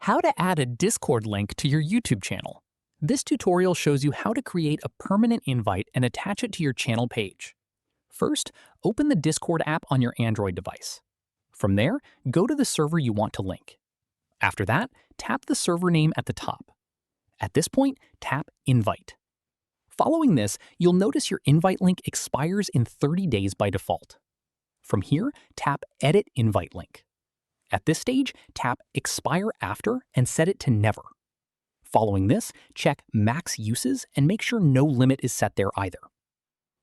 How to add a Discord link to your YouTube channel. This tutorial shows you how to create a permanent invite and attach it to your channel page. First, open the Discord app on your Android device. From there, go to the server you want to link. After that, tap the server name at the top. At this point, tap Invite. Following this, you'll notice your invite link expires in 30 days by default. From here, tap Edit Invite Link. At this stage, tap Expire After and set it to Never. Following this, check Max Uses and make sure no limit is set there either.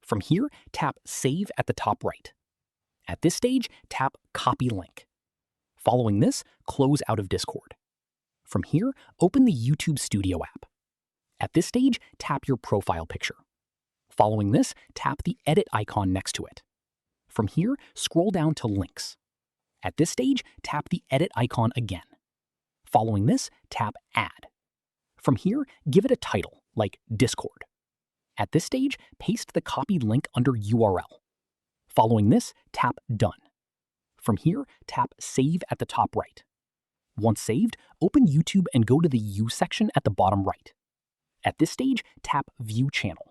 From here, tap Save at the top right. At this stage, tap Copy Link. Following this, close out of Discord. From here, open the YouTube Studio app. At this stage, tap your profile picture. Following this, tap the edit icon next to it. From here, scroll down to Links. At this stage, tap the edit icon again. Following this, tap Add. From here, give it a title, like Discord. At this stage, paste the copied link under URL. Following this, tap Done. From here, tap Save at the top right. Once saved, open YouTube and go to the U section at the bottom right. At this stage, tap View Channel.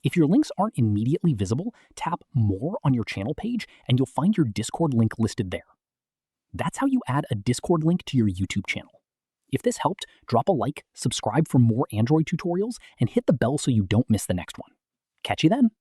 If your links aren't immediately visible, tap More on your channel page and you'll find your Discord link listed there. That's how you add a Discord link to your YouTube channel. If this helped, drop a like, subscribe for more Android tutorials, and hit the bell so you don't miss the next one. Catch you then!